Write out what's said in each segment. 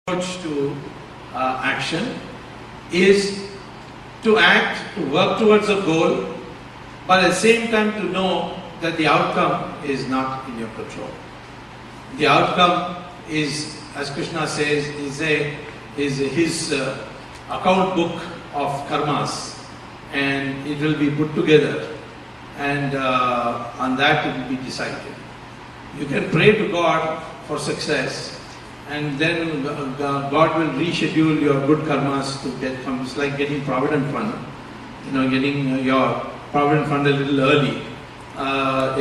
approach to action is to act, to work towards a goal, but at the same time to know that the outcome is not in your control. The outcome is, as Krishna says, is his account book of karmas, and it will be put together, and on that it will be decided. You can pray to God for success, and then God will reschedule your good karmas to get from. It's like getting Provident Fund, getting your Provident Fund a little early.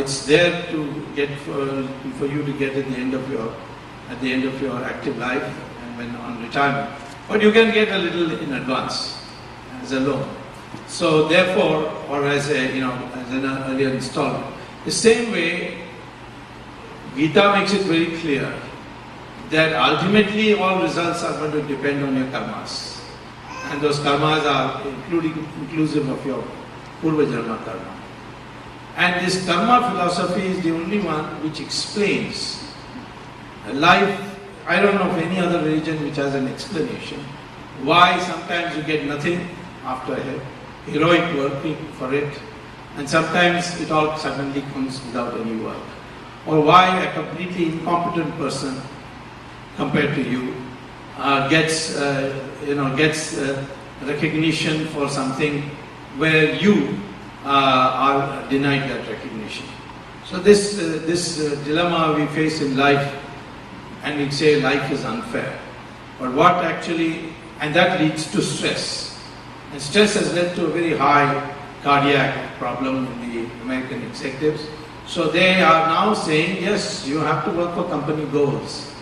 It's there to get for you to get at the end of your active life and when on retirement. But you can get a little in advance as a loan. So therefore, or as an earlier installment. The same way, Gita makes it very clear that ultimately all results are going to depend on your karmas. And those karmas are inclusive of your Purva Janma karma. And this karma philosophy is the only one which explains life. I don't know of any other religion which has an explanation why sometimes you get nothing after a heroic working for it, and sometimes it all suddenly comes without any work. Or why a completely incompetent person compared to you gets recognition for something where you are denied that recognition. So this dilemma we face in life, and we say life is unfair. But what actually, and that leads to stress. And stress has led to a very high cardiac problem in the American executives. So they are now saying, yes, you have to work for company goals,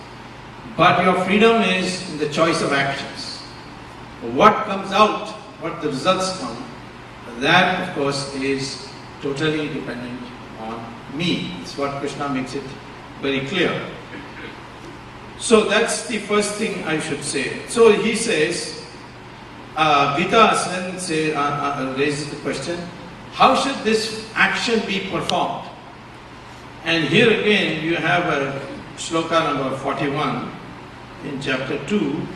but your freedom is in the choice of actions. What comes out, what the results come, that of course is totally dependent on me. It's what Krishna makes it very clear. So that's the first thing I should say. So he says, Gita then raises the question, how should this action be performed? And here again you have a shloka number 41 in chapter 2,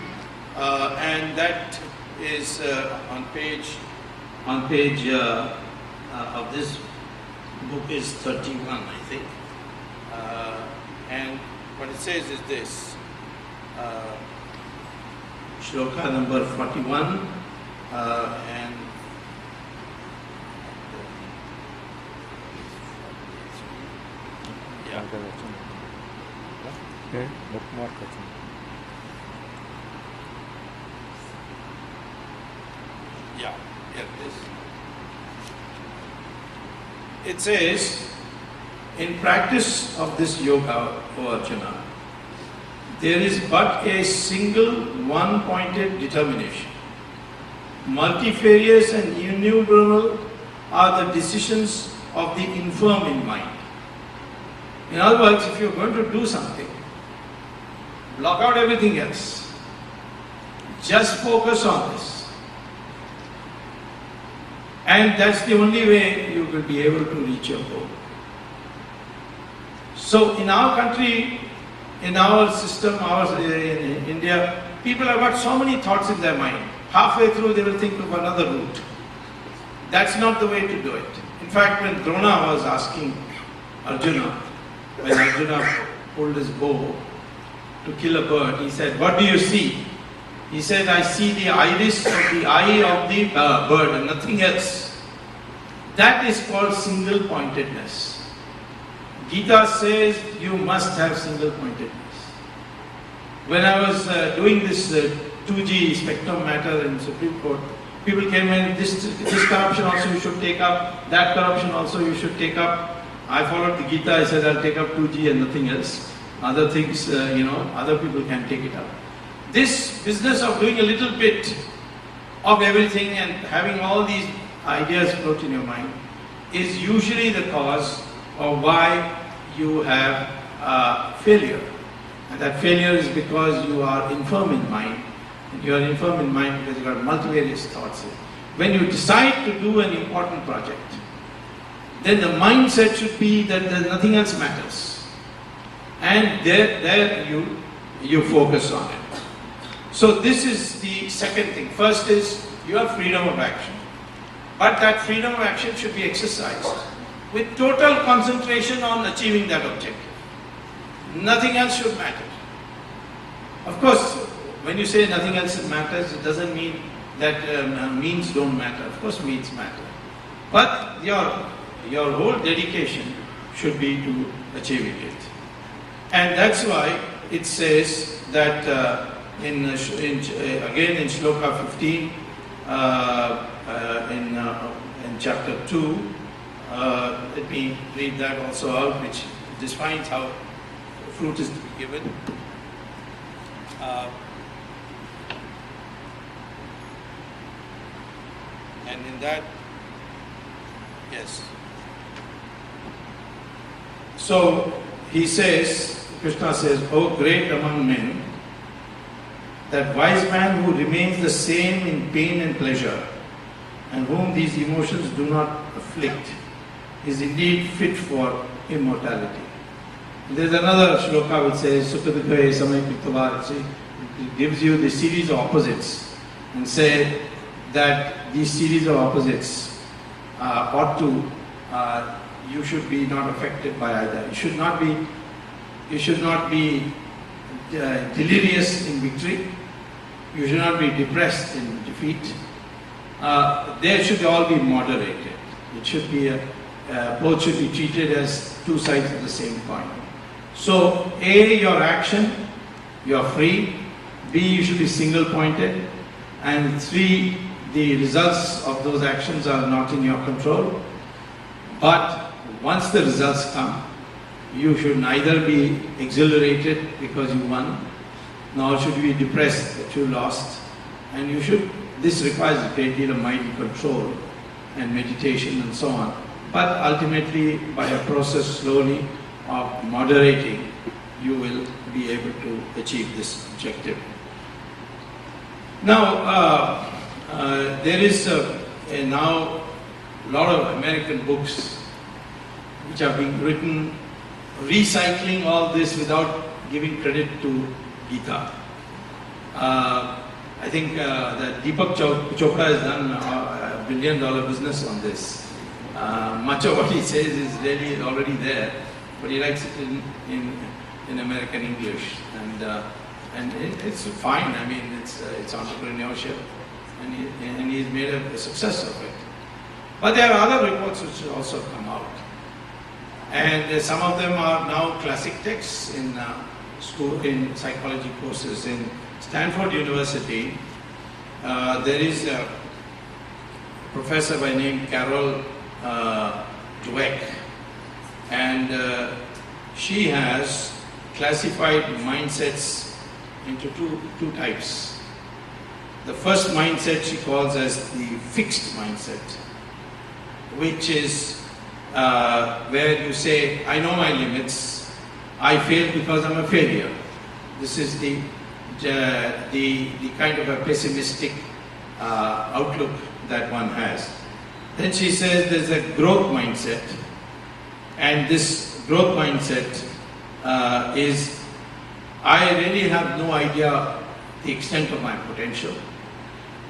and that is on page of this book is 31, I think. And what it says is this, shloka number 41, and yeah. Okay, bookmark. Yeah, this. It says, in practice of this yoga, O Arjuna, there is but a single one-pointed determination. Multifarious and innumerable are the decisions of the infirm in mind. In other words, if you're going to do something, block out everything else. Just focus on this. And that's the only way you will be able to reach your goal. So in our country, in our system, in India, people have got so many thoughts in their mind. Halfway through they will think of another route. That's not the way to do it. In fact, when Drona was asking Arjuna, when Arjuna pulled his bow to kill a bird, he said, what do you see? He said, I see the iris of the eye of the bird and nothing else. That is called single pointedness. Gita says you must have single pointedness. When I was doing this 2G spectrum matter in Supreme Court, people came in, this corruption also you should take up, that corruption also you should take up. I followed the Gita, I said I'll take up 2G and nothing else. Other things, other people can take it up. This business of doing a little bit of everything and having all these ideas float in your mind is usually the cause of why you have failure. And that failure is because you are infirm in mind. And you are infirm in mind because you have multivarious thoughts. When you decide to do an important project, then the mindset should be that nothing else matters. And there you focus on it. So this is the second thing. First is you have freedom of action. But that freedom of action should be exercised with total concentration on achieving that objective. Nothing else should matter. Of course, when you say nothing else matters, it doesn't mean that means don't matter. Of course, means matter. But your whole dedication should be to achieving it. And that's why it says that again in Shloka 15, in chapter 2, let me read that also out, which defines how fruit is to be given. And in that, yes. So he says, Krishna says, "O great among men, that wise man who remains the same in pain and pleasure, and whom these emotions do not afflict, is indeed fit for immortality." There's another shloka which says, "Sukadukhaye samay piktavad." It gives you the series of opposites and say that these series of opposites you should be not affected by either. You should not be delirious in victory. You should not be depressed in defeat. They should all be moderated. It should be both should be treated as two sides of the same coin. So, A, your action, you are free. B, you should be single-pointed. And 3, the results of those actions are not in your control. But once the results come, you should neither be exhilarated because you won, nor should you be depressed that you lost. And this requires a great deal of mind control and meditation and so on. But ultimately, by a process slowly of moderating, you will be able to achieve this objective. Now, there is now a lot of American books which are being written recycling all this without giving credit to Gita. I think that Deepak Chopra has done a $1 billion business on this. Much of what he says is really already there, but he writes it in American English, and it's fine. I mean, it's entrepreneurship, and he's made a success of it. But there are other reports which also come out, and some of them are now classic texts in psychology courses. In Stanford University, there is a professor by name Carol Dweck, and she has classified mindsets into two types. The first mindset she calls as the fixed mindset, which is where you say, I know my limits, I failed because I'm a failure. This is the kind of a pessimistic outlook that one has. Then she says there's a growth mindset, and this growth mindset is, I really have no idea the extent of my potential.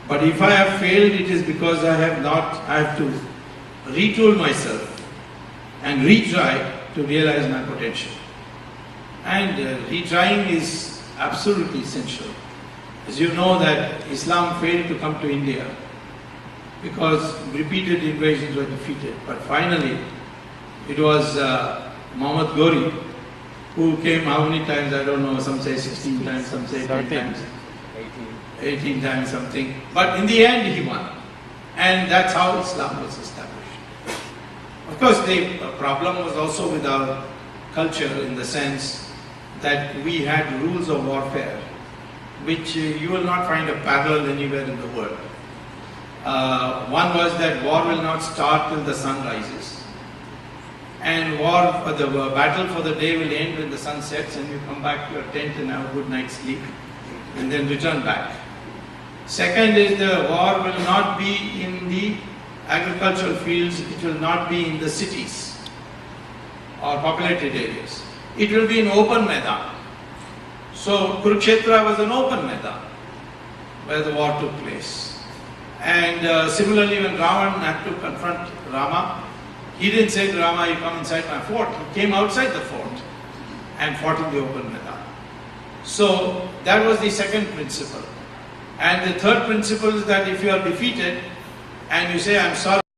But if I have failed, it is because I have to retool myself and retry to realize my potential. And retrying is absolutely essential. As you know that Islam failed to come to India because repeated invasions were defeated. But finally, it was Muhammad Ghori who came how many times, I don't know, some say 16 times, some say 10 times. 18 times something. But in the end he won. And that's how Islam was established. Of course, the problem was also with our culture in the sense that we had rules of warfare which you will not find a parallel anywhere in the world. One was that war will not start till the sun rises. And the battle for the day will end when the sun sets and you come back to your tent and have a good night's sleep and then return back. Second is the war will not be in the agricultural fields, it will not be in the cities or populated areas. It will be in open Maidan. So Kurukshetra was an open Maidan. where the war took place. And similarly, when Ravan had to confront Rama, he didn't say to Rama, you come inside my fort. He came outside the fort and fought in the open Maidan. So that was the second principle. And the third principle is that if you are defeated and you say, I'm sorry,